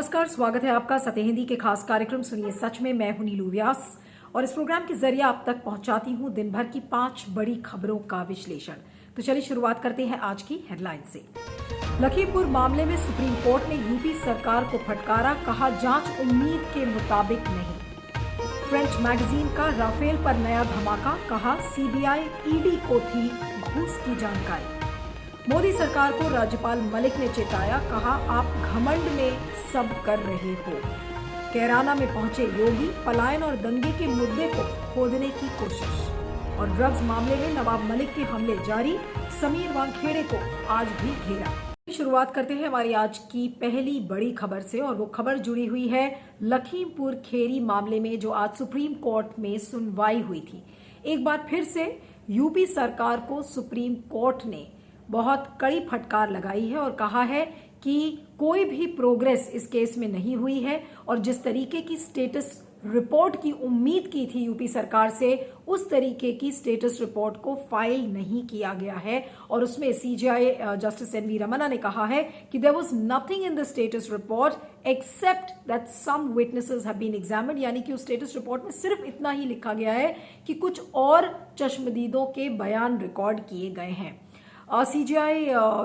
नमस्कार, स्वागत है आपका सत्य हिंदी के खास कार्यक्रम सुनिए सच में। मैं हूं नीलू व्यास और इस प्रोग्राम के जरिए आप तक पहुंचाती हूं दिन भर की 5 बड़ी खबरों का विश्लेषण। तो चलिए शुरुआत करते हैं आज की हेडलाइन से। लखीमपुर मामले में सुप्रीम कोर्ट ने यूपी सरकार को फटकारा, कहा जांच उम्मीद के मुताबिक नहीं। फ्रेंच मैगजीन का राफेल पर नया धमाका, कहा सीबीआई ईडी को थी घूस की जानकारी। मोदी सरकार को राज्यपाल मलिक ने चेताया, कहा आप घमंड में सब कर रहे हो। कैराना में पहुंचे योगी, पलायन और दंगे के मुद्दे को खोदने की कोशिश। और ड्रग्स मामले में नवाब मलिक के हमले जारी, समीर वानखेड़े को आज भी घेरा। शुरुआत करते हैं हमारी आज की पहली बड़ी खबर से और वो खबर जुड़ी हुई है लखीमपुर खेरी मामले में, जो आज सुप्रीम कोर्ट में सुनवाई हुई थी। एक बार फिर से यूपी सरकार को सुप्रीम कोर्ट ने बहुत कड़ी फटकार लगाई है और कहा है कि कोई भी प्रोग्रेस इस केस में नहीं हुई है और जिस तरीके की स्टेटस रिपोर्ट की उम्मीद की थी यूपी सरकार से, उस तरीके की स्टेटस रिपोर्ट को फाइल नहीं किया गया है। और उसमें सीजीआई जस्टिस एनवी रमन्ना ने कहा है कि there was nothing in the status report except that some witnesses have been examined, यानी कि उस स्टेटस रिपोर्ट में सिर्फ इतना ही लिखा गया है कि कुछ और चश्मदीदों के बयान रिकॉर्ड किए गए हैं। सीजीआई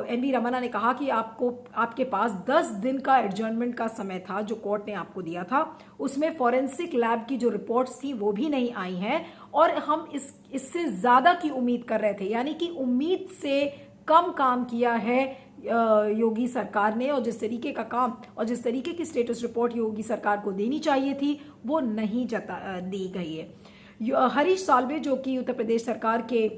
एनवी रमन्ना ने कहा कि आपके पास 10 दिन का एडजर्नमेंट का समय था जो कोर्ट ने आपको दिया था, उसमें फॉरेंसिक लैब की जो रिपोर्ट्स थी वो भी नहीं आई हैं और हम इससे ज्यादा की उम्मीद कर रहे थे, यानी कि उम्मीद से कम काम किया है योगी सरकार ने। और जिस तरीके का काम और जिस तरीके की स्टेटस रिपोर्ट योगी सरकार को देनी चाहिए थी वो नहीं दी गई है। हरीश साल्वे, जो कि उत्तर प्रदेश सरकार के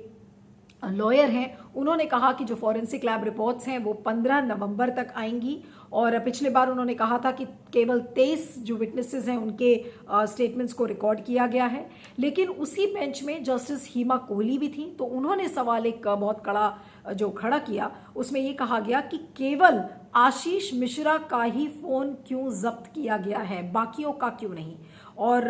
लॉयर हैं, उन्होंने कहा कि जो फॉरेंसिक लैब रिपोर्ट्स हैं वो 15 नवंबर तक आएंगी। और पिछले बार उन्होंने कहा था कि केवल 23 जो विटनेसेस हैं उनके स्टेटमेंट्स को रिकॉर्ड किया गया है। लेकिन उसी बेंच में जस्टिस हीमा कोहली भी थी, तो उन्होंने सवाल एक बहुत कड़ा जो खड़ा किया, उसमें ये कहा गया कि केवल आशीष मिश्रा का ही फोन क्यों जब्त किया गया है, बाकियों का क्यों नहीं। और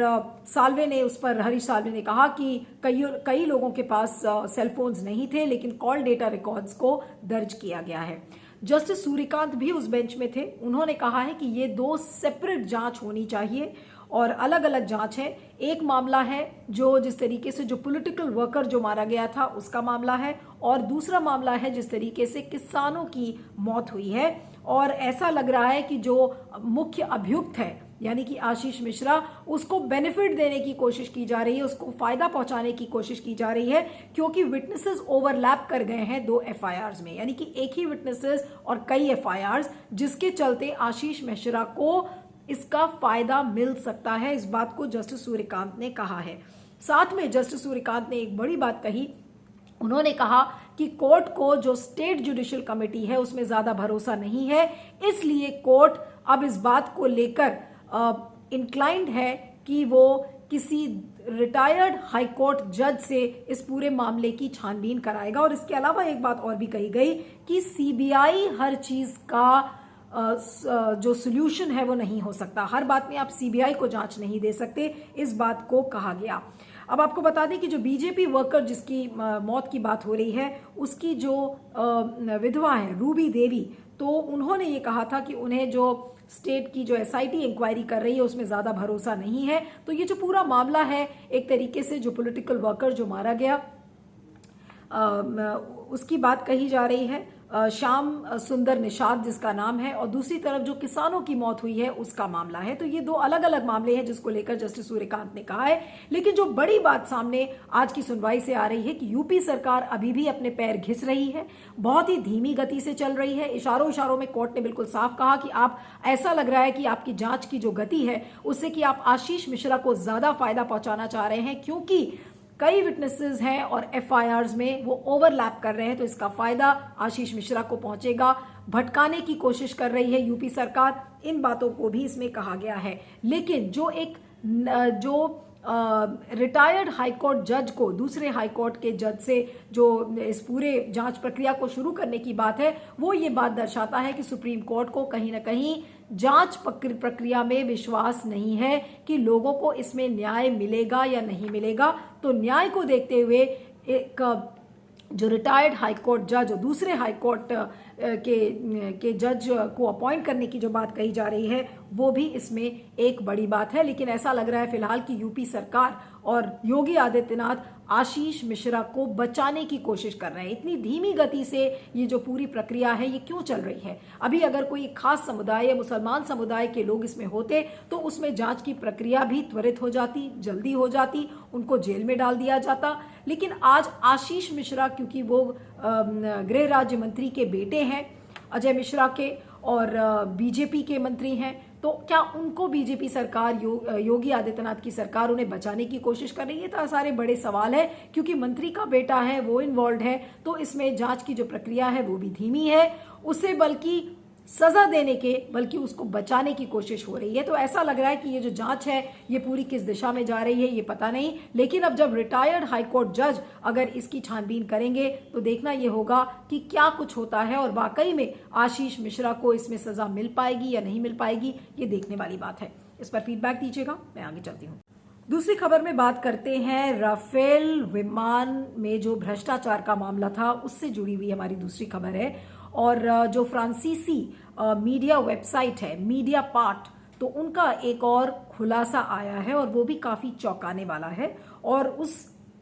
साल्वे ने उस पर हरीश साल्वे ने कहा कि कई लोगों के पास सेलफोन्स नहीं थे, लेकिन कॉल डेटा रिकॉर्ड्स को दर्ज किया गया है। जस्टिस सूर्यकांत भी उस बेंच में थे, उन्होंने कहा है कि ये 2 सेपरेट जांच होनी चाहिए और अलग अलग जांच है। एक मामला है जो जिस तरीके से जो पॉलिटिकल वर्कर जो मारा गया था उसका मामला है, और दूसरा मामला है जिस तरीके से किसानों की मौत हुई है। और ऐसा लग रहा है कि जो मुख्य अभियुक्त है यानी कि आशीष मिश्रा, उसको बेनिफिट देने की कोशिश की जा रही है, उसको फायदा पहुंचाने की कोशिश की जा रही है, क्योंकि विटनेसेस ओवरलैप कर गए हैं 2 एफआईआर्स में, यानी कि एक ही विटनेसेस और कई एफआईआर्स, जिसके चलते आशीष मिश्रा को इसका फायदा मिल सकता है। इस बात को जस्टिस सूर्यकांत ने कहा है। साथ में जस्टिस सूर्यकांत ने एक बड़ी बात कही, उन्होंने कहा कि कोर्ट को जो स्टेट जुडिशियल कमेटी है उसमें ज्यादा भरोसा नहीं है, इसलिए कोर्ट अब इस बात को लेकर इंक्लाइंड है कि वो किसी रिटायर्ड हाईकोर्ट जज से इस पूरे मामले की छानबीन कराएगा। और इसके अलावा एक बात और भी कही गई कि सीबीआई हर चीज का जो सोल्यूशन है वो नहीं हो सकता, हर बात में आप सीबीआई को जांच नहीं दे सकते, इस बात को कहा गया। अब आपको बता दें कि जो बीजेपी वर्कर जिसकी मौत की बात हो रही है, उसकी जो विधवा है रूबी देवी, तो उन्होंने ये कहा था कि उन्हें जो स्टेट की जो एसआईटी इंक्वायरी कर रही है उसमें ज्यादा भरोसा नहीं है। तो ये जो पूरा मामला है, एक तरीके से जो पॉलिटिकल वर्कर जो मारा गया उसकी बात कही जा रही है, श्याम सुंदर निषाद जिसका नाम है, और दूसरी तरफ जो किसानों की मौत हुई है उसका मामला है। तो ये 2 अलग अलग मामले हैं जिसको लेकर जस्टिस सूर्यकांत ने कहा है। लेकिन जो बड़ी बात सामने आज की सुनवाई से आ रही है कि यूपी सरकार अभी भी अपने पैर घिस रही है, बहुत ही धीमी गति से चल रही है। इशारों में कोर्ट ने बिल्कुल साफ कहा कि आप, ऐसा लग रहा है कि आपकी जांच की जो गति है उससे कि आप आशीष मिश्रा को ज्यादा फायदा पहुंचाना चाह रहे हैं, क्योंकि कई विटनेसेस हैं और एफआईआर्स में वो ओवरलैप कर रहे हैं, तो इसका फायदा आशीष मिश्रा को पहुंचेगा। भटकाने की कोशिश कर रही है यूपी सरकार, इन बातों को भी इसमें कहा गया है। लेकिन जो रिटायर्ड हाईकोर्ट जज को दूसरे हाईकोर्ट के जज से जो इस पूरे जांच प्रक्रिया को शुरू करने की बात है, वो ये बात दर्शाता है कि सुप्रीम कोर्ट को कहीं ना कहीं जांच प्रक्रिया में विश्वास नहीं है कि लोगों को इसमें न्याय मिलेगा या नहीं मिलेगा। तो न्याय को देखते हुए एक जो रिटायर्ड हाईकोर्ट जज और दूसरे हाईकोर्ट के जज को अपॉइंट करने की जो बात कही जा रही है वो भी इसमें एक बड़ी बात है। लेकिन ऐसा लग रहा है फिलहाल कि यूपी सरकार और योगी आदित्यनाथ आशीष मिश्रा को बचाने की कोशिश कर रहे हैं। इतनी धीमी गति से ये जो पूरी प्रक्रिया है ये क्यों चल रही है? अभी अगर कोई खास समुदाय या मुसलमान समुदाय के लोग इसमें होते तो उसमें जांच की प्रक्रिया भी त्वरित हो जाती, जल्दी हो जाती, उनको जेल में डाल दिया जाता। लेकिन आज आशीष मिश्रा, क्योंकि वो गृह राज्य मंत्री के बेटे हैं अजय मिश्रा के और बीजेपी के मंत्री हैं, तो क्या उनको बीजेपी सरकार योगी आदित्यनाथ की सरकार उन्हें बचाने की कोशिश कर रही है? तो सारे बड़े सवाल है। क्योंकि मंत्री का बेटा है, वो इन्वॉल्व है, तो इसमें जांच की जो प्रक्रिया है वो भी धीमी है। उसे बल्कि सजा देने के बल्कि उसको बचाने की कोशिश हो रही है। तो ऐसा लग रहा है कि ये जो जांच है ये पूरी किस दिशा में जा रही है ये पता नहीं। लेकिन अब जब रिटायर्ड हाईकोर्ट जज अगर इसकी छानबीन करेंगे तो देखना ये होगा कि क्या कुछ होता है और वाकई में आशीष मिश्रा को इसमें सजा मिल पाएगी या नहीं मिल पाएगी, ये देखने वाली बात है। इस पर फीडबैक दीजिएगा, मैं आगे चलती हूँ। दूसरी खबर में बात करते हैं राफेल विमान में जो भ्रष्टाचार का मामला था उससे जुड़ी हुई हमारी दूसरी खबर है। और जो फ्रांसीसी मीडिया वेबसाइट है मीडिया पार्ट, तो उनका एक और खुलासा आया है और वो भी काफी चौंकाने वाला है। और उस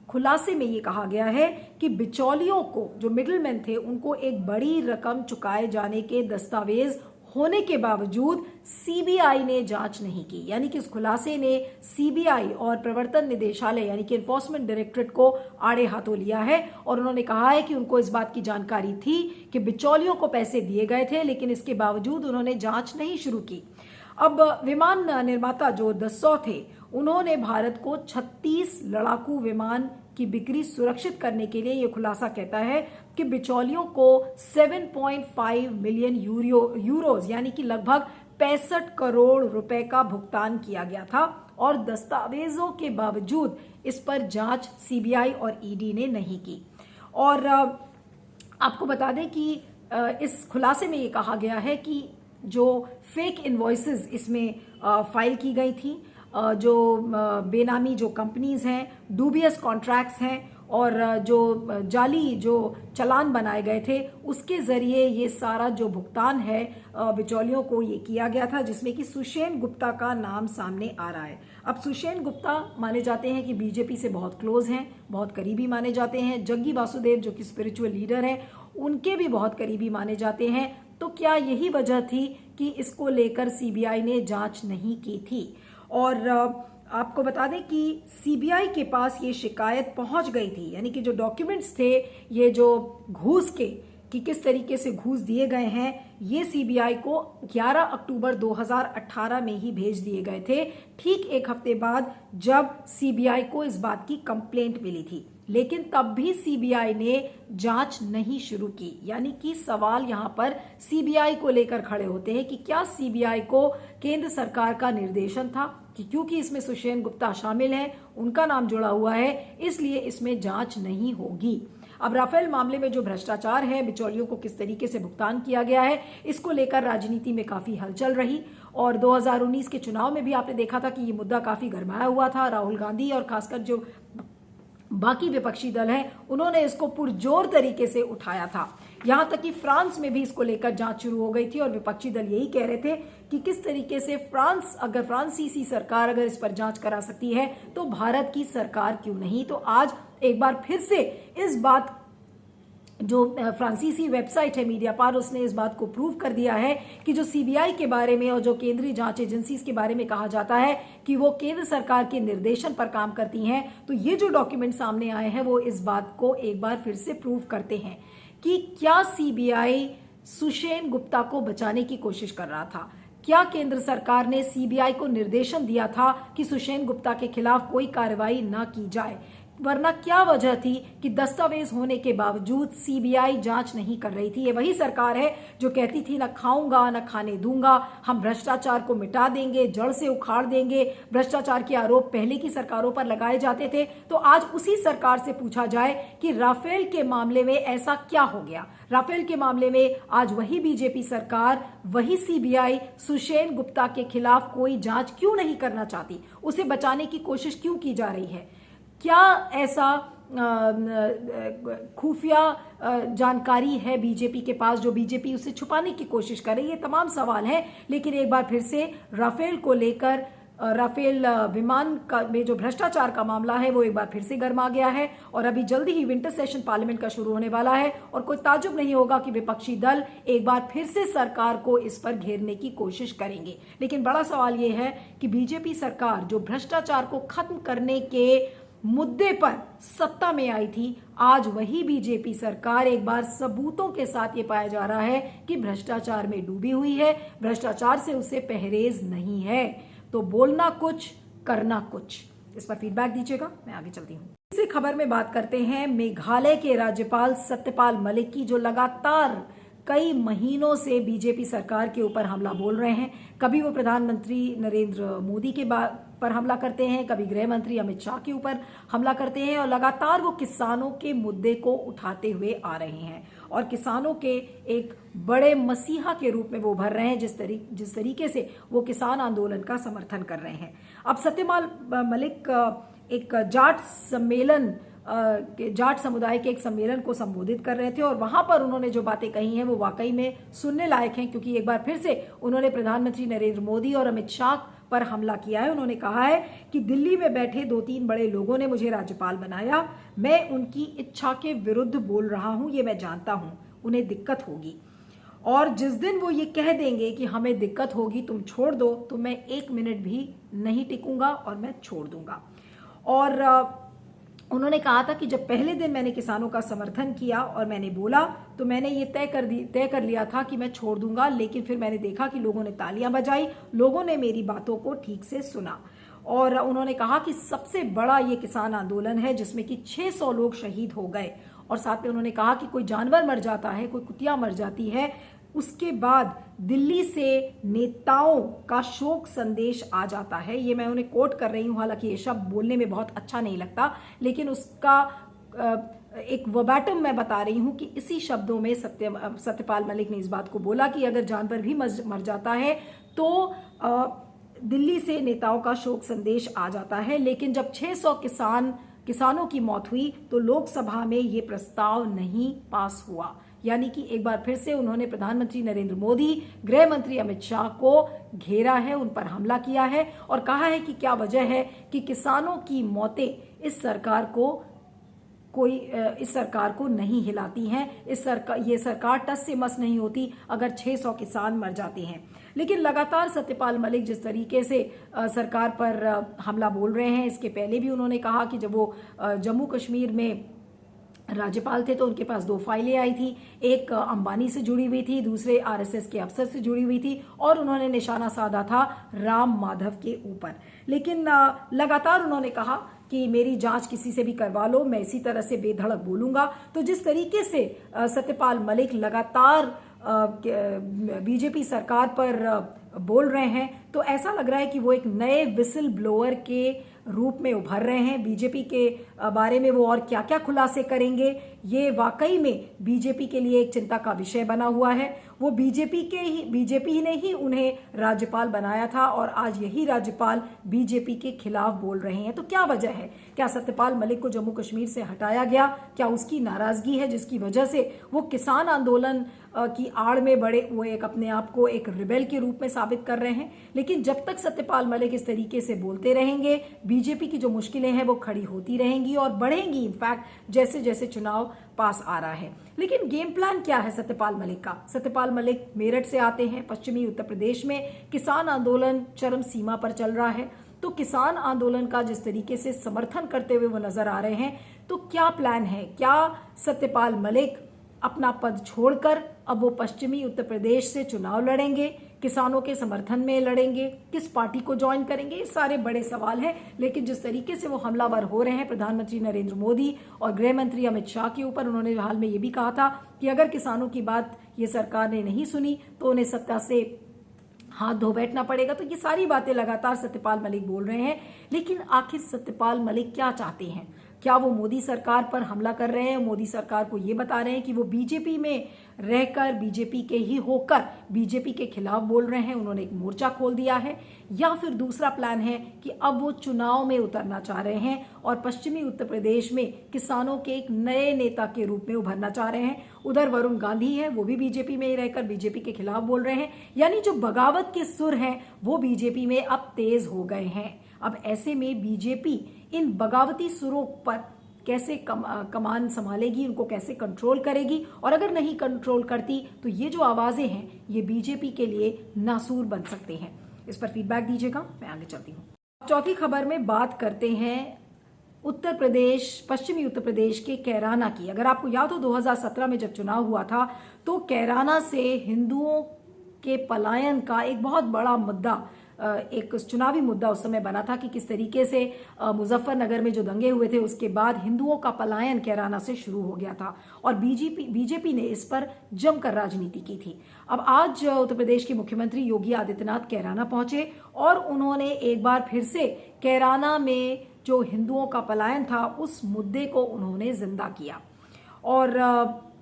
खुलासे में ये कहा गया है कि बिचौलियों को, जो मिडलमैन थे, उनको एक बड़ी रकम चुकाए जाने के दस्तावेज होने के बावजूद सीबीआई ने जांच नहीं की। यानी कि इस खुलासे ने सीबीआई और प्रवर्तन निदेशालय यानी कि एनफोर्समेंट डायरेक्टरेट को आड़े हाथों लिया है और उन्होंने कहा है कि उनको इस बात की जानकारी थी कि बिचौलियों को पैसे दिए गए थे, लेकिन इसके बावजूद उन्होंने जांच नहीं शुरू की। अब विमान निर्माता जो दस्सौ थे, उन्होंने भारत को 36 लड़ाकू विमान की बिक्री सुरक्षित करने के लिए यह खुलासा कहता है कि बिचौलियों को 7.5 मिलियन यूरोज यानी कि लगभग 65 करोड़ रुपए का भुगतान किया गया था और दस्तावेजों के बावजूद इस पर जांच सीबीआई और ईडी ने नहीं की। और आपको बता दें कि इस खुलासे में ये कहा गया है कि जो फेक इनवॉइसेस इसमें फाइल की गई थी, जो बेनामी जो कंपनीज हैं, डूबियस कॉन्ट्रैक्ट्स हैं और जो जाली जो चालान बनाए गए थे, उसके जरिए ये सारा जो भुगतान है बिचौलियों को ये किया गया था, जिसमें कि सुषेण गुप्ता का नाम सामने आ रहा है। अब सुषेण गुप्ता माने जाते हैं कि बीजेपी से बहुत क्लोज हैं, बहुत करीबी माने जाते हैं। जग्गी वासुदेव जो कि स्पिरिचुअल लीडर हैं, उनके भी बहुत करीबी माने जाते हैं। तो क्या यही वजह थी कि इसको लेकर सीबीआई ने जांच नहीं की थी? और आपको बता दें कि सीबीआई के पास ये शिकायत पहुंच गई थी, यानी कि जो डॉक्यूमेंट्स थे, ये जो घूस के कि किस तरीके से घूस दिए गए हैं, ये सीबीआई को 11 अक्टूबर 2018 में ही भेज दिए गए थे, ठीक एक हफ्ते बाद जब सीबीआई को इस बात की कंप्लेंट मिली थी। लेकिन तब भी सीबीआई ने जांच नहीं शुरू की। यानी कि सवाल यहां पर सीबीआई को लेकर खड़े होते हैं कि क्या सीबीआई को केंद्र सरकार का निर्देशन था कि क्योंकि इसमें सुषेण गुप्ता शामिल हैं, उनका नाम जुड़ा हुआ है, इसलिए इसमें जांच नहीं होगी। अब राफेल मामले में जो भ्रष्टाचार है, बिचौलियों को किस तरीके से भुगतान किया गया है, इसको लेकर राजनीति में काफी हलचल रही और 2019 के चुनाव में भी आपने देखा था कि ये मुद्दा काफी गरमाया हुआ था। राहुल गांधी और खासकर जो बाकी विपक्षी दल हैं, उन्होंने इसको पुरजोर तरीके से उठाया था। यहां तक कि फ्रांस में भी इसको लेकर जांच शुरू हो गई थी और विपक्षी दल यही कह रहे थे कि किस तरीके से फ्रांसीसी सरकार अगर इस पर जांच करा सकती है तो भारत की सरकार क्यों नहीं। तो आज एक बार फिर से इस बात, जो फ्रांसीसी वेबसाइट है मीडिया पार, उसने इस बात को प्रूव कर दिया है कि जो सीबीआई के बारे में और जो केंद्रीय जांच एजेंसीज के बारे में कहा जाता है कि वो केंद्र सरकार के निर्देशन पर काम करती हैं, तो ये जो डॉक्यूमेंट सामने आए हैं वो इस बात को एक बार फिर से प्रूव करते हैं कि क्या सीबीआई सुषेण गुप्ता को बचाने की कोशिश कर रहा था। क्या केंद्र सरकार ने सीबीआई को निर्देशन दिया था कि सुषेण गुप्ता के खिलाफ कोई कार्रवाई न की जाए, वरना क्या वजह थी कि दस्तावेज होने के बावजूद सीबीआई जांच नहीं कर रही थी। ये वही सरकार है जो कहती थी न खाऊंगा न खाने दूंगा, हम भ्रष्टाचार को मिटा देंगे, जड़ से उखाड़ देंगे। भ्रष्टाचार के आरोप पहले की सरकारों पर लगाए जाते थे। तो आज उसी सरकार से पूछा जाए कि राफेल के मामले में ऐसा क्या हो गया। राफेल के मामले में आज वही बीजेपी सरकार, वही सीबीआई सुषेण गुप्ता के खिलाफ कोई जांच क्यों नहीं करना चाहती, उसे बचाने की कोशिश क्यों की जा रही है। क्या ऐसा खुफिया जानकारी है बीजेपी के पास जो बीजेपी उसे छुपाने की कोशिश कर रही है? ये तमाम सवाल हैं। लेकिन एक बार फिर से राफेल को लेकर, राफेल विमान का में जो भ्रष्टाचार का मामला है वो एक बार फिर से गर्मा गया है और अभी जल्दी ही विंटर सेशन पार्लियामेंट का शुरू होने वाला है और कोई ताज्जुब नहीं होगा कि विपक्षी दल एक बार फिर से सरकार को इस पर घेरने की कोशिश करेंगे। लेकिन बड़ा सवाल ये है कि बीजेपी सरकार जो भ्रष्टाचार को खत्म करने के मुद्दे पर सत्ता में आई थी, आज वही बीजेपी सरकार एक बार सबूतों के साथ ये पाया जा रहा है कि भ्रष्टाचार में डूबी हुई है, भ्रष्टाचार से उसे परहेज नहीं है। तो बोलना कुछ, करना कुछ। इस पर फीडबैक दीजिएगा, मैं आगे चलती हूँ। इसी खबर में बात करते हैं मेघालय के राज्यपाल सत्यपाल मलिक की, जो लगातार कई महीनों से बीजेपी सरकार के ऊपर हमला बोल रहे हैं। कभी वो प्रधानमंत्री नरेंद्र मोदी के पर हमला करते हैं, कभी गृह मंत्री अमित शाह के ऊपर हमला करते हैं और लगातार वो किसानों के मुद्दे को उठाते हुए आ रहे हैं और किसानों के एक बड़े मसीहा के रूप में वो उभर रहे हैं, जिस तरीके से वो किसान आंदोलन का समर्थन कर रहे हैं। अब सत्यपाल मलिक एक जाट समुदाय के एक सम्मेलन को संबोधित कर रहे थे और वहां पर उन्होंने जो बातें कही हैं वो वाकई में सुनने लायक हैं, क्योंकि एक बार फिर से उन्होंने प्रधानमंत्री नरेंद्र मोदी और अमित शाह पर हमला किया है। उन्होंने कहा है कि दिल्ली में बैठे 2-3 बड़े लोगों ने मुझे राज्यपाल बनाया, मैं उनकी इच्छा के विरुद्ध बोल रहा हूं, ये मैं जानता हूं, उन्हें दिक्कत होगी और जिस दिन वो ये कह देंगे कि हमें दिक्कत होगी, तुम छोड़ दो, तो मैं 1 मिनट भी नहीं टिकूंगा और मैं छोड़ दूंगा। और उन्होंने कहा था कि जब पहले दिन मैंने किसानों का समर्थन किया और मैंने बोला तो मैंने ये तय कर लिया था कि मैं छोड़ दूंगा, लेकिन फिर मैंने देखा कि लोगों ने तालियां बजाई, लोगों ने मेरी बातों को ठीक से सुना। और उन्होंने कहा कि सबसे बड़ा ये किसान आंदोलन है जिसमें कि 600 लोग शहीद हो गए और साथ में उन्होंने कहा कि कोई जानवर मर जाता है, कोई कुतिया मर जाती है, उसके बाद दिल्ली से नेताओं का शोक संदेश आ जाता है। ये मैं उन्हें कोट कर रही हूं, हालांकि ये शब्द बोलने में बहुत अच्छा नहीं लगता, लेकिन उसका एक वर्बैटिम मैं बता रही हूं कि इसी शब्दों में सत्यपाल मलिक ने इस बात को बोला कि अगर जानवर भी मर जाता है तो दिल्ली से नेताओं का शोक संदेश आ जाता है। लेकिन जब 600 किसानों की मौत हुई तो लोकसभा में ये प्रस्ताव नहीं पास हुआ। यानी कि एक बार फिर से उन्होंने प्रधानमंत्री नरेंद्र मोदी, गृह मंत्री अमित शाह को घेरा है, उन पर हमला किया है और कहा है कि क्या वजह है कि किसानों की मौतें इस सरकार को नहीं हिलाती हैं। ये सरकार टस से मस नहीं होती अगर 600 किसान मर जाते हैं। लेकिन लगातार सत्यपाल मलिक जिस तरीके से सरकार पर हमला बोल रहे हैं, इसके पहले भी उन्होंने कहा कि जब वो जम्मू कश्मीर में राज्यपाल थे तो उनके पास 2 फाइलें आई थी, एक अंबानी से जुड़ी हुई थी, दूसरे आरएसएस के अफसर से जुड़ी हुई थी और उन्होंने निशाना साधा था राम माधव के ऊपर। लेकिन लगातार उन्होंने कहा कि मेरी जांच किसी से भी करवा लो, मैं इसी तरह से बेधड़क बोलूंगा। तो जिस तरीके से सत्यपाल मलिक लगातार बीजेपी सरकार पर बोल रहे हैं तो ऐसा लग रहा है कि वो एक नए विसल ब्लोअर के रूप में उभर रहे हैं। बीजेपी के बारे में वो और क्या क्या खुलासे करेंगे, ये वाकई में बीजेपी के लिए एक चिंता का विषय बना हुआ है। वो बीजेपी ने ही उन्हें राज्यपाल बनाया था और आज यही राज्यपाल बीजेपी के खिलाफ बोल रहे हैं। तो क्या वजह है? क्या सत्यपाल मलिक को जम्मू कश्मीर से हटाया गया? क्या उसकी नाराजगी है जिसकी वजह से वो किसान आंदोलन की आड़ में वो एक अपने आप को एक रिबेल के रूप में साबित कर रहे हैं? लेकिन जब तक सत्यपाल मलिक इस तरीके से बोलते रहेंगे, बीजेपी की जो मुश्किलें हैं वो खड़ी होती रहेंगी और बढ़ेंगी इनफैक्ट जैसे जैसे चुनाव पास आ रहा है। लेकिन गेम प्लान क्या है सत्यपाल मलिक का? सत्यपाल मलिक मेरठ से आते हैं, पश्चिमी उत्तर प्रदेश में किसान आंदोलन चरम सीमा पर चल रहा है। तो किसान आंदोलन का जिस तरीके से समर्थन करते हुए वो नजर आ रहे हैं, तो क्या प्लान है? क्या सत्यपाल मलिक अपना पद छोड़कर अब वो पश्चिमी उत्तर प्रदेश से चुनाव लड़ेंगे, किसानों के समर्थन में लड़ेंगे, किस पार्टी को ज्वाइन करेंगे? ये सारे बड़े सवाल हैं। लेकिन जिस तरीके से वो हमलावर हो रहे हैं प्रधानमंत्री नरेंद्र मोदी और गृह मंत्री अमित शाह के ऊपर, उन्होंने हाल में ये भी कहा था कि अगर किसानों की बात ये सरकार ने नहीं सुनी तो उन्हें सत्ता से हाथ धो बैठना पड़ेगा। तो ये सारी बातें लगातार सत्यपाल मलिक बोल रहे हैं। लेकिन आखिर सत्यपाल मलिक क्या चाहते हैं? क्या वो मोदी सरकार पर हमला कर रहे हैं, मोदी सरकार को ये बता रहे हैं कि वो बीजेपी में रहकर, बीजेपी के ही होकर बीजेपी के खिलाफ बोल रहे हैं, उन्होंने एक मोर्चा खोल दिया है, या फिर दूसरा प्लान है कि अब वो चुनाव में उतरना चाह रहे हैं और पश्चिमी उत्तर प्रदेश में किसानों के एक नए नेता के रूप में उभरना चाह रहे हैं। उधर वरुण गांधी है, वो भी बीजेपी में ही रहकर बीजेपी के खिलाफ बोल रहे हैं, यानी जो बगावत के सुर हैं वो बीजेपी में अब तेज हो गए हैं। अब ऐसे में बीजेपी इन बगावती सुरों पर कैसे कमान संभालेगी, उनको कैसे कंट्रोल करेगी, और अगर नहीं कंट्रोल करती तो ये जो आवाजें हैं ये बीजेपी के लिए नासूर बन सकते हैं। इस पर फीडबैक दीजिएगा, मैं आगे चलती हूँ। चौथी खबर में बात करते हैं उत्तर प्रदेश, पश्चिमी उत्तर प्रदेश के कैराना की। अगर आपको याद हो 2017 में जब चुनाव हुआ था तो कैराना से हिंदुओं के पलायन का एक बहुत बड़ा मुद्दा, एक चुनावी मुद्दा उस समय बना था कि किस तरीके से मुजफ्फरनगर में जो दंगे हुए थे उसके बाद हिंदुओं का पलायन कैराना से शुरू हो गया था और बीजेपी ने इस पर जमकर राजनीति की थी। अब आज उत्तर प्रदेश के मुख्यमंत्री योगी आदित्यनाथ कैराना पहुंचे और उन्होंने एक बार फिर से कैराना में जो हिंदुओं का पलायन था उस मुद्दे को उन्होंने जिंदा किया। और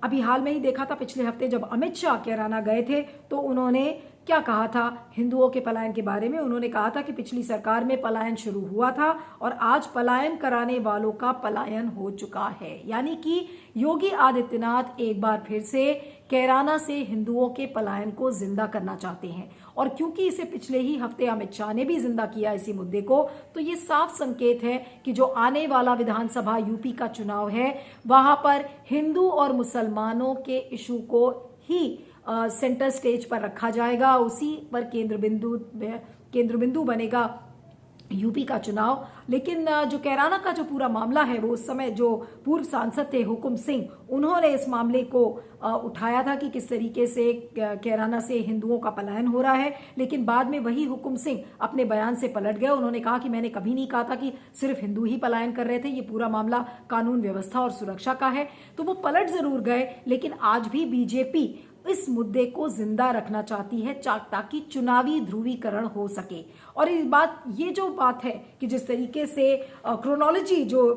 अभी हाल में ही देखा था, पिछले हफ्ते जब अमित शाह कैराना गए थे तो उन्होंने क्या कहा था हिंदुओं के पलायन के बारे में। उन्होंने कहा था कि पिछली सरकार में पलायन शुरू हुआ था और आज पलायन कराने वालों का पलायन हो चुका है, यानी कि योगी आदित्यनाथ एक बार फिर से कैराना से हिंदुओं के पलायन को जिंदा करना चाहते हैं। और क्योंकि इसे पिछले ही हफ्ते अमित शाह ने भी जिंदा किया इसी मुद्दे को, तो ये साफ संकेत है कि जो आने वाला विधानसभा यूपी का चुनाव है वहां पर हिंदू और मुसलमानों के इशू को ही सेंटर स्टेज पर रखा जाएगा, उसी पर केंद्र बिंदु बनेगा यूपी का चुनाव। लेकिन जो कैराना का जो पूरा मामला है वो उस समय जो पूर्व सांसद थे हुकुम सिंह, उन्होंने इस मामले को उठाया था कि किस तरीके से कैराना से हिंदुओं का पलायन हो रहा है। लेकिन बाद में वही हुकुम सिंह अपने बयान से पलट गए। उन्होंने कहा कि मैंने कभी नहीं कहा था कि सिर्फ हिंदू ही पलायन कर रहे थे, ये पूरा मामला कानून व्यवस्था और सुरक्षा का है। तो वो पलट जरूर गए, लेकिन आज भी बीजेपी इस मुद्दे को जिंदा रखना चाहती है ताकि चुनावी ध्रुवीकरण हो सके। और ये जो बात है कि जिस तरीके से क्रोनोलॉजी जो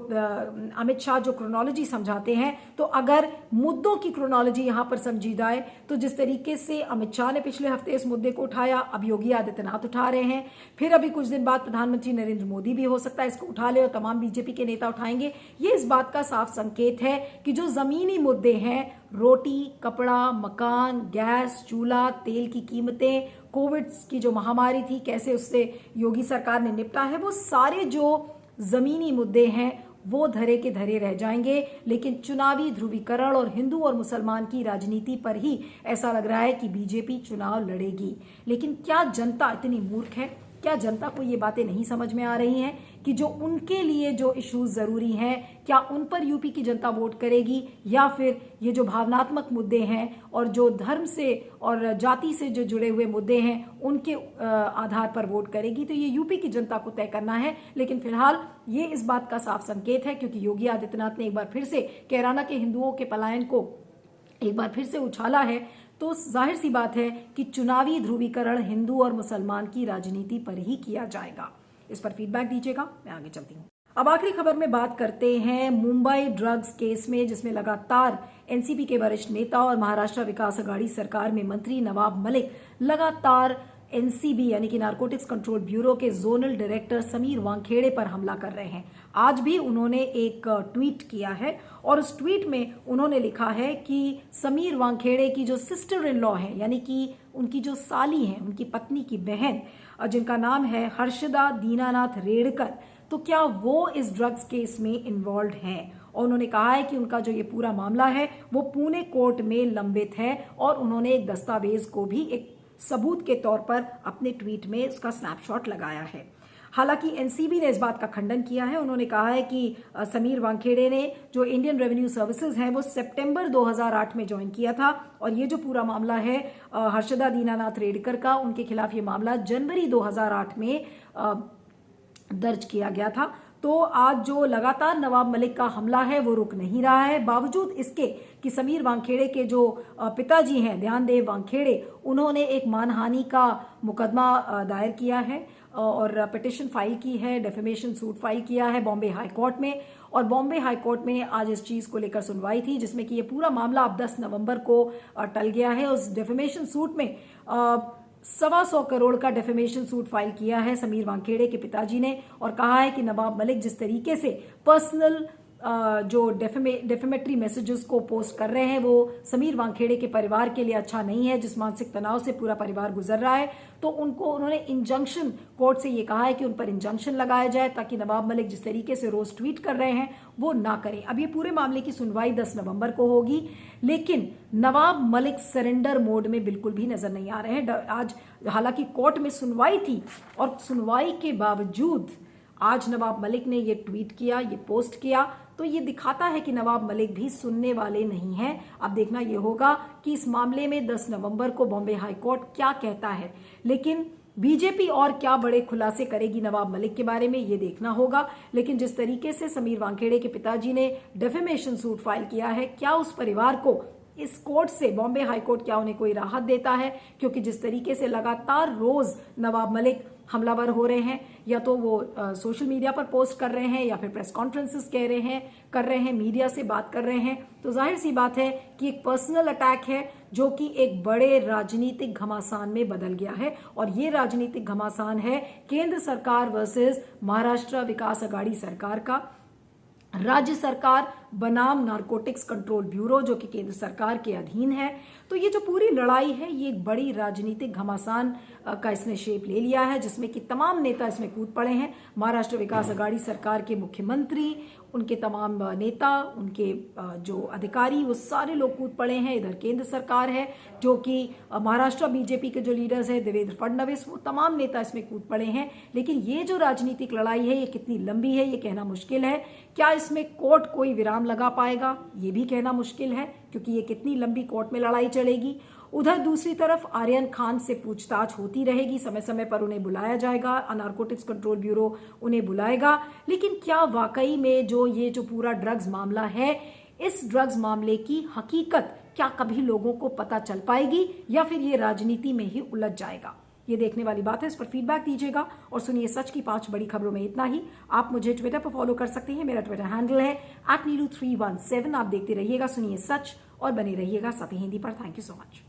अमित शाह जो क्रोनोलॉजी समझाते हैं, तो अगर मुद्दों की क्रोनोलॉजी यहां पर समझी जाए तो जिस तरीके से अमित शाह ने पिछले हफ्ते इस मुद्दे को उठाया, अब योगी आदित्यनाथ उठा रहे हैं, फिर अभी कुछ दिन बाद प्रधानमंत्री नरेंद्र मोदी भी हो सकता है इसको उठा ले और तमाम बीजेपी के नेता उठाएंगे। ये इस बात का साफ संकेत है कि जो जमीनी मुद्दे हैं, रोटी, कपड़ा, मकान, गैस, चूल्हा, तेल की कीमतें, कोविड की जो महामारी थी कैसे उससे योगी सरकार ने निपटा है, वो सारे जो जमीनी मुद्दे हैं वो धरे के धरे रह जाएंगे। लेकिन चुनावी ध्रुवीकरण और हिंदू और मुसलमान की राजनीति पर ही ऐसा लग रहा है कि बीजेपी चुनाव लड़ेगी। लेकिन क्या जनता इतनी मूर्ख है? क्या जनता को ये बातें नहीं समझ में आ रही हैं कि जो उनके लिए जो इश्यूज जरूरी हैं, क्या उन पर यूपी की जनता वोट करेगी, या फिर ये जो भावनात्मक मुद्दे हैं और जो धर्म से और जाति से जो जुड़े हुए मुद्दे हैं उनके आधार पर वोट करेगी? तो ये यूपी की जनता को तय करना है। लेकिन फिलहाल ये इस बात का साफ संकेत है, क्योंकि योगी आदित्यनाथ ने एक बार फिर से कैराना के हिंदुओं के पलायन को एक बार फिर से उछाला है, तो जाहिर सी बात है कि चुनावी ध्रुवीकरण हिंदू और मुसलमान की राजनीति पर ही किया जाएगा। इस पर फीडबैक दीजिएगा, मैं आगे चलती हूँ। अब आखिरी खबर में बात करते हैं मुंबई ड्रग्स केस में, जिसमें लगातार एनसीपी के वरिष्ठ नेता और महाराष्ट्र विकास अघाड़ी सरकार में मंत्री नवाब मलिक लगातार एनसीबी यानी कि नारकोटिक्स कंट्रोल ब्यूरो के जोनल डायरेक्टर समीर वानखेड़े पर हमला कर रहे हैं। आज भी उन्होंने एक ट्वीट किया है और उस ट्वीट में उन्होंने लिखा है कि समीर वानखेड़े की जो सिस्टर इन लॉ है, यानी कि उनकी जो साली हैं, उनकी पत्नी की बहन, जिनका नाम है हर्षदा दीनानाथ रेडकर, तो क्या वो इस ड्रग्स केस में इन्वॉल्व हैं। और उन्होंने कहा है कि उनका जो ये पूरा मामला है वो पुणे कोर्ट में लंबित है और उन्होंने एक दस्तावेज को भी एक सबूत के तौर पर अपने ट्वीट में उसका स्नैपशॉट लगाया है। हालांकि एनसीबी ने इस बात का खंडन किया है। उन्होंने कहा है कि समीर वानखेड़े ने जो इंडियन रेवेन्यू सर्विसेज हैं वो सितंबर 2008 में ज्वाइन किया था और ये जो पूरा मामला है हर्षदा दीनानाथ रेडकर का, उनके खिलाफ ये मामला जनवरी 2008 में दर्ज किया गया था। तो आज जो लगातार नवाब मलिक का हमला है वो रुक नहीं रहा है, बावजूद इसके कि समीर वानखेड़े के जो पिताजी हैं ध्यानदेव वानखेड़े, उन्होंने एक मानहानि का मुकदमा दायर किया है और पिटिशन फाइल की है, डेफेमेशन सूट फाइल किया है बॉम्बे हाई कोर्ट में। और बॉम्बे हाई कोर्ट में आज इस चीज को लेकर सुनवाई थी, जिसमें कि ये पूरा मामला अब 10 नवंबर को टल गया है। उस डेफेमेशन सूट में 125 करोड़ का डेफेमेशन सूट फाइल किया है समीर वानखेड़े के पिताजी ने, और कहा है कि नवाब मलिक जिस तरीके से पर्सनल जो डेफेमेटरी मैसेजेस को पोस्ट कर रहे हैं वो समीर वानखेड़े के परिवार के लिए अच्छा नहीं है, जिस मानसिक तनाव से पूरा परिवार गुजर रहा है। तो उन्होंने इंजंक्शन कोर्ट से ये कहा है कि उन पर इंजंक्शन लगाया जाए ताकि नवाब मलिक जिस तरीके से रोज ट्वीट कर रहे हैं वो ना करें। अब ये पूरे मामले की सुनवाई 10 नवंबर को होगी, लेकिन नवाब मलिक सरेंडर मोड में बिल्कुल भी नजर नहीं आ रहे हैं। आज हालांकि कोर्ट में सुनवाई थी और सुनवाई के बावजूद आज नवाब मलिक ने ये ट्वीट किया, ये पोस्ट किया, तो ये दिखाता है कि नवाब मलिक भी सुनने वाले नहीं हैं। अब देखना ये होगा कि इस मामले में 10 नवंबर को बॉम्बे हाई कोर्ट क्या कहता है, लेकिन बीजेपी और क्या बड़े खुलासे करेगी नवाब मलिक के बारे में ये देखना होगा। लेकिन जिस तरीके से समीर वानखेड़े के पिताजी ने डेफेमेशन सूट फाइल किया है, क्या उस परिवार को इस कोर्ट से बॉम्बे हाई कोर्ट क्या उन्हें कोई राहत देता है? क्योंकि जिस तरीके से लगातार रोज नवाब मलिक हमलावर हो रहे हैं, या तो वो सोशल मीडिया पर पोस्ट कर रहे हैं या फिर प्रेस कॉन्फ्रेंसेस कर रहे हैं, मीडिया से बात कर रहे हैं, तो जाहिर सी बात है कि एक पर्सनल अटैक है जो कि एक बड़े राजनीतिक घमासान में बदल गया है। और ये राजनीतिक घमासान है केंद्र सरकार वर्सेस महाराष्ट्र विकास आघाड़ी सरकार का। राज्य सरकार बनाम नारकोटिक्स कंट्रोल ब्यूरो जो कि केंद्र सरकार के अधीन है। तो ये जो पूरी लड़ाई है ये एक बड़ी राजनीतिक घमासान का इसने शेप ले लिया है, जिसमें कि तमाम नेता इसमें कूद पड़े हैं। महाराष्ट्र विकास आघाड़ी सरकार के मुख्यमंत्री, उनके तमाम नेता, उनके जो अधिकारी, वो सारे लोग कूद पड़े हैं। इधर केंद्र सरकार है जो कि महाराष्ट्र बीजेपी के जो लीडर्स हैं देवेंद्र फडणवीस, वो तमाम नेता इसमें कूद पड़े हैं। लेकिन ये जो राजनीतिक लड़ाई है ये कितनी लंबी है ये कहना मुश्किल है। क्या इसमें कोर्ट कोई विराम लगा पाएगा ये भी कहना मुश्किल है, क्योंकि ये कितनी लंबी कोर्ट में लड़ाई चलेगी। उधर दूसरी तरफ आर्यन खान से पूछताछ होती रहेगी, समय समय पर उन्हें बुलाया जाएगा, नारकोटिक्स कंट्रोल ब्यूरो उन्हें बुलाएगा। लेकिन क्या वाकई में ये जो पूरा ड्रग्स मामला है, इस ड्रग्स मामले की हकीकत क्या कभी लोगों को पता चल पाएगी या फिर ये राजनीति में ही उलझ जाएगा? ये देखने वाली बात है। इस पर फीडबैक दीजिएगा और सुनिए सच की 5 बड़ी खबरों में इतना ही। आप मुझे ट्विटर पर फॉलो कर सकते हैं, मेरा ट्विटर हैंडल है @neelu317। आप देखते रहिएगा सुनिए सच और बने रहिएगा सत्य हिंदी पर। Thank you so much.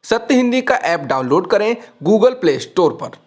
सत्य हिंदी का ऐप डाउनलोड करें गूगल प्ले स्टोर पर।